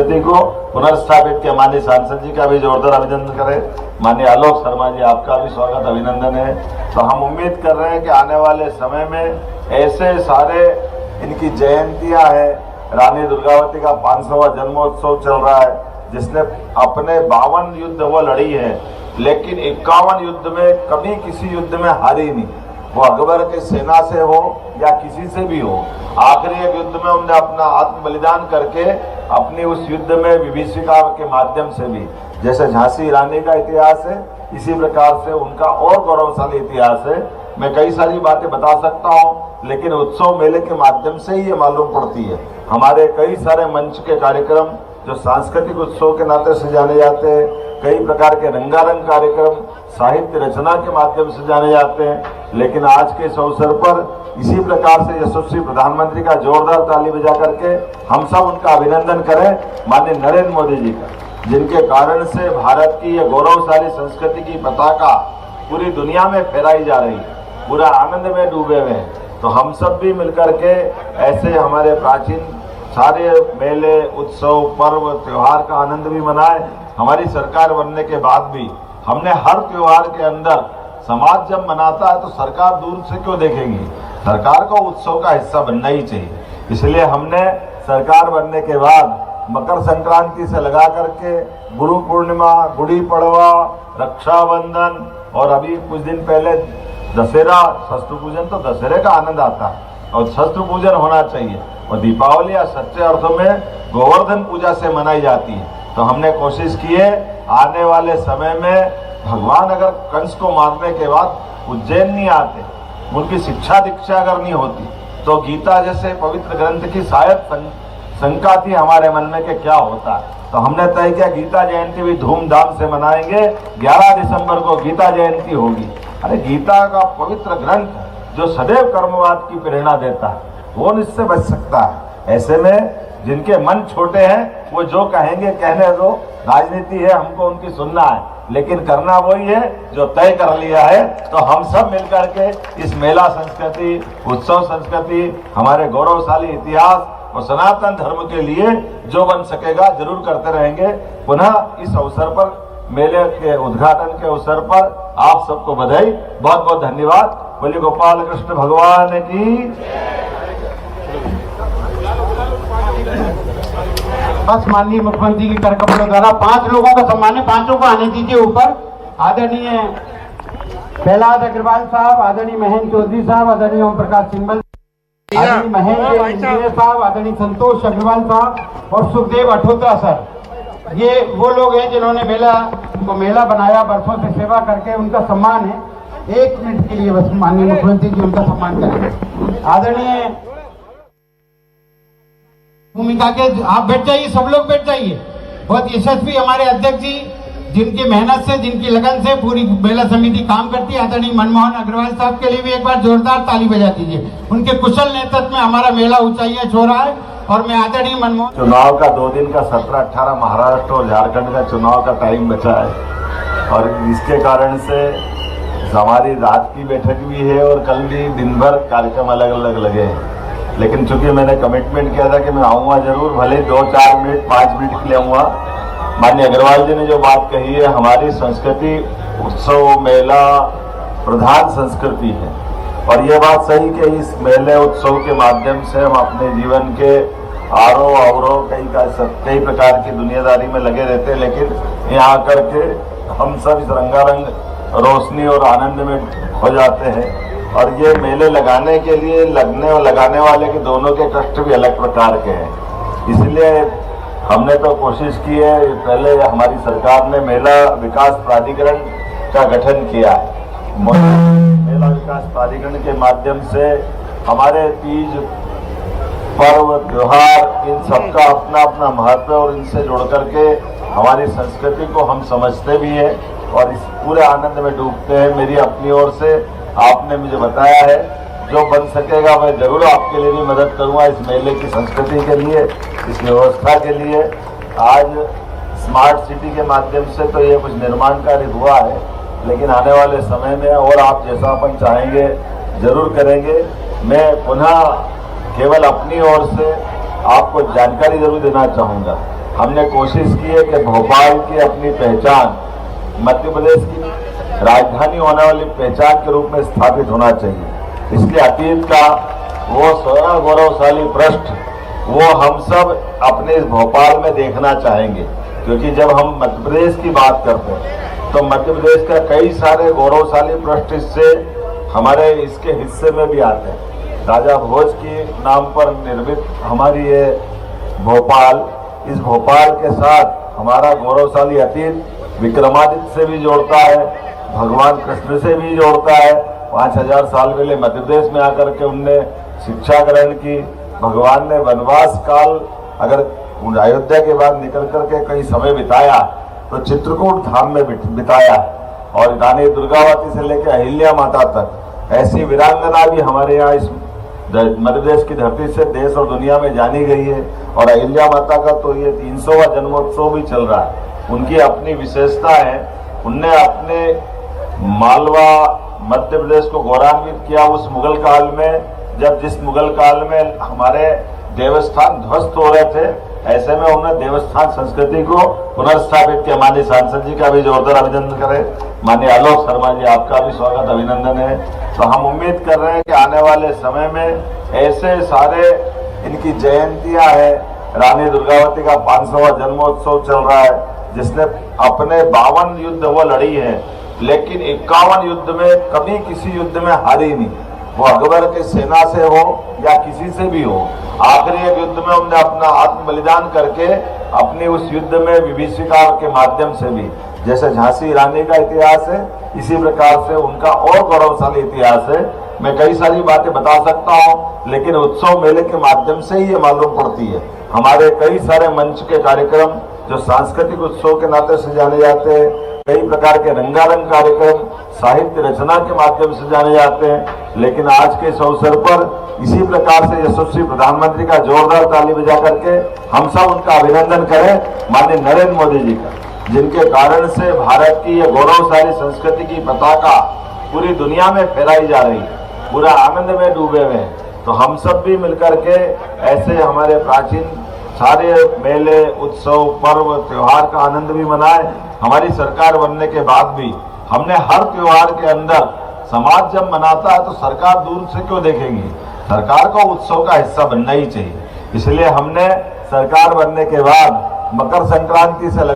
संस्कृति को पुनर्स्थापित किया। माननीय सांसद जी का भी जोरदार अभिनंदन करें। माननीय आलोक शर्मा जी, आपका भी स्वागत अभिनंदन है। तो हम उम्मीद कर रहे हैं कि आने वाले समय में ऐसे सारे इनकी जयंतियां हैं। रानी दुर्गावती का 500वां जन्मोत्सव चल रहा है, जिसने अपने 52 युद्ध वो लड़ी है, लेकिन 51 युद्ध में कभी किसी युद्ध में हारी नहीं। वो अकबर के सेना से हो या किसी से भी हो, आखिरी एक युद्ध में उन्होंने अपना आत्म बलिदान करके अपनी उस युद्ध में विभीषिका के माध्यम से भी, जैसे झांसी रानी का इतिहास है, इसी प्रकार से उनका और गौरवशाली इतिहास है। मैं कई सारी बातें बता सकता हूँ, लेकिन उत्सव मेले के माध्यम से ही ये मालूम पड़ती है। हमारे कई सारे मंच के कार्यक्रम जो सांस्कृतिक उत्सव के नाते से जाने जाते हैं, कई प्रकार के रंगारंग कार्यक्रम साहित्य रचना के माध्यम से जाने जाते हैं, लेकिन आज के इस अवसर पर इसी प्रकार से यशस्वी प्रधानमंत्री का जोरदार ताली बजा करके हम सब उनका अभिनंदन करें, माननीय नरेंद्र मोदी जी का, जिनके कारण से भारत की यह गौरवशाली संस्कृति की पताका पूरी दुनिया में फहराई जा रही है, पूरा आनंद में डूबे हुए हैं। तो हम सब भी मिलकर के ऐसे हमारे प्राचीन सारे मेले, उत्सव, पर्व, त्योहार का आनंद भी मनाएं। हमारी सरकार बनने के बाद भी हमने हर त्योहार के अंदर समाज जब मनाता है तो सरकार दूर से क्यों देखेंगी, सरकार को उत्सव का हिस्सा बनना ही चाहिए। इसलिए हमने सरकार बनने के बाद मकर संक्रांति से लगा करके गुरु पूर्णिमा, गुड़ी पड़वा, रक्षाबंधन और अभी कुछ दिन पहले दशहरा, शस्त्र पूजन, तो दशहरे का आनंद आता है और शस्त्र पूजन होना चाहिए। और दीपावली या सच्चे अर्थों में गोवर्धन पूजा से मनाई जाती है। तो हमने कोशिश की है आने वाले समय में भगवान अगर कंस को मारने के बाद उज्जैन नहीं आते, उनकी शिक्षा दीक्षा अगर नहीं होती, तो गीता जैसे पवित्र ग्रंथ की शायद शंका थी हमारे मन में कि क्या होता है। तो हमने तय किया गीता जयंती भी धूमधाम से मनाएंगे। 11 दिसंबर को गीता जयंती होगी। अरे गीता का पवित्र ग्रंथ जो सदैव कर्मवाद की प्रेरणा देता है, वो इससे बच सकता है। ऐसे में जिनके मन छोटे हैं वो जो कहेंगे कहने दो, राजनीति है, हमको उनकी सुनना है, लेकिन करना वही है जो तय कर लिया है। तो हम सब मिलकर के इस मेला संस्कृति, उत्सव संस्कृति, हमारे गौरवशाली इतिहास और सनातन धर्म के लिए जो बन सकेगा जरूर करते रहेंगे। पुनः इस अवसर पर, मेले के उद्घाटन के अवसर पर आप सबको बधाई, बहुत बहुत धन्यवाद। बोलिए गोपाल कृष्ण भगवान की। बस माननीय मुख्यमंत्री के कर कमलों द्वारा 5 लोगों का सम्मान है, 5 को आने दीजिए ऊपर। आदरणीय प्रहलाद अग्रवाल साहब, आदरणीय महेंद्र चौधरी साहब, आदरणीय ओम प्रकाश सिंबल, आदरणीय महेंद्र इंजीनियर साहब, आदरणीय संतोष अग्रवाल साहब और सुखदेव अठोत्रा सर। ये वो लोग हैं जिन्होंने मेला बनाया, वर्षों से सेवा करके, उनका सम्मान है। 1 मिनट के लिए बस माननीय मुख्यमंत्री जी उनका सम्मान करें। आदरणीय भूमिका के आप बैठ जाइए, सब लोग बैठ जाइए। बहुत यशस्वी हमारे अध्यक्ष जी, जिनकी मेहनत से, जिनकी लगन से पूरी मेला समिति काम करती है, आदरणीय मनमोहन अग्रवाल साहब के लिए भी एक बार जोरदार ताली बजा दीजिए। उनके कुशल नेतृत्व में हमारा मेला ऊंचाइयां छू रहा है। और मैं आदरणीय मनमोहन, चुनाव का 2 दिन का 17-18 महाराष्ट्र और झारखंड का चुनाव का टाइम बचा है, और इसके कारण से हमारी रात की बैठक भी है और कल भी दिन भर कार्यक्रम अलग अलग लगे हैं। लेकिन चूंकि मैंने कमिटमेंट किया था कि मैं आऊँगा जरूर, भले 2-4 मिनट 5 मिनट के लिए आऊँगा। माननीय अग्रवाल जी ने जो बात कही है, हमारी संस्कृति उत्सव मेला प्रधान संस्कृति है, और ये बात सही कि इस मेले उत्सव के माध्यम से हम अपने जीवन के आरोह अवरोह कई प्रकार की दुनियादारी में लगे रहते हैं, लेकिन यहाँ आकर के हम सब इस रंगारंग रोशनी और आनंद में हो जाते हैं। और ये मेले लगाने के लिए लगने और लगाने वाले के दोनों के कष्ट भी अलग प्रकार के हैं। इसलिए हमने तो कोशिश की है, पहले हमारी सरकार ने मेला विकास प्राधिकरण का गठन किया है। मेला विकास प्राधिकरण के माध्यम से हमारे तीज, पर्व, त्योहार, इन सबका अपना अपना महत्व, और इनसे जुड़ करके हमारी संस्कृति को हम समझते भी हैं और इस पूरे आनंद में डूबते हैं। मेरी अपनी ओर से आपने मुझे बताया है, जो बन सकेगा मैं जरूर आपके लिए भी मदद करूंगा इस मेले की संस्कृति के लिए, इस व्यवस्था के लिए। आज स्मार्ट सिटी के माध्यम से तो ये कुछ निर्माण कार्य हुआ है, लेकिन आने वाले समय में और आप जैसा अपन चाहेंगे जरूर करेंगे। मैं पुनः केवल अपनी ओर से आपको जानकारी जरूर देना चाहूँगा, हमने कोशिश की है कि भोपाल की अपनी पहचान मध्य प्रदेश की राजधानी होने वाली पहचान के रूप में स्थापित होना चाहिए। इसलिए अतीत का वो स्वर्ण गौरवशाली पृष्ठ वो हम सब अपने इस भोपाल में देखना चाहेंगे, क्योंकि जब हम मध्य प्रदेश की बात करते हैं तो मध्य प्रदेश का कई सारे गौरवशाली पृष्ठ इससे हमारे इसके हिस्से में भी आते हैं। राजा भोज की नाम पर निर्मित हमारी ये भोपाल, इस भोपाल के साथ हमारा गौरवशाली अतीत विक्रमादित्य से भी जोड़ता है, भगवान कृष्ण से भी जोड़ता है। 5000 साल पहले मध्य प्रदेश में आकर के उनने शिक्षा ग्रहण की। भगवान ने वनवास काल अगर अयोध्या के बाद निकल करके कई समय बिताया तो चित्रकूट धाम में बिताया, और रानी दुर्गावती से लेकर अहिल्या माता तक ऐसी वीरांगना भी हमारे यहाँ इस मध्य प्रदेश की धरती से देश और दुनिया में जानी गई है। और अहिल्या माता का तो ये 300वां जन्मोत्सव भी चल रहा है। उनकी अपनी विशेषता है, उनने अपने मालवा मध्य प्रदेश को गौरवान्वित किया उस मुगल काल में, जब जिस मुगल काल में हमारे देवस्थान ध्वस्त हो रहे थे, ऐसे में उन्होंने देवस्थान संस्कृति को पुनर्स्थापित किया। माननीय सांसद जी का भी जोरदार अभिनंदन करें। माननीय आलोक शर्मा जी, आपका भी स्वागत अभिनंदन है। तो हम उम्मीद कर रहे हैं कि आने वाले समय में ऐसे सारे इनकी जयंतियां हैं। रानी दुर्गावती का 500वां जन्मोत्सव चल रहा है, जिसने अपने 52 युद्ध वो लड़ी है, लेकिन 51 युद्ध में कभी किसी युद्ध में हारी नहीं। वो अकबर की सेना से हो या किसी से भी हो, आखिरी एक युद्ध में उन्होंने अपना आत्म बलिदान करके अपनी उस युद्ध में विभीषिका के माध्यम से भी, जैसे झांसी रानी का इतिहास है, इसी प्रकार से उनका और गौरवशाली इतिहास है। मैं कई सारी बातें बता सकता हूं, लेकिन उत्सव मेले के माध्यम से ही ये मालूम पड़ती है। हमारे कई सारे मंच के कार्यक्रम जो सांस्कृतिक उत्सव के नाते से जाने जाते हैं, कई प्रकार के रंगारंग कार्यक्रम साहित्य रचना के माध्यम से जाने जाते हैं, लेकिन आज के इस अवसर पर इसी प्रकार से यशस्वी प्रधानमंत्री का जोरदार ताली बजा करके हम सब उनका अभिनंदन करें, माननीय नरेंद्र मोदी जी का, जिनके कारण से भारत की यह गौरवशाली संस्कृति की पताका पूरी दुनिया में फहराई जा रही है, पूरा आनंद में डूबे हुए हैं। तो हम सब भी मिलकर के ऐसे हमारे प्राचीन सारे मेले, उत्सव, पर्व, त्योहार का आनंद भी मनाएं। हमारी सरकार बनने के बाद भी हमने हर त्योहार के अंदर समाज जब मनाता है तो सरकार दूर से क्यों देखेगी, सरकार को उत्सव का हिस्सा बनना ही चाहिए। इसलिए हमने सरकार बनने के बाद मकर संक्रांति से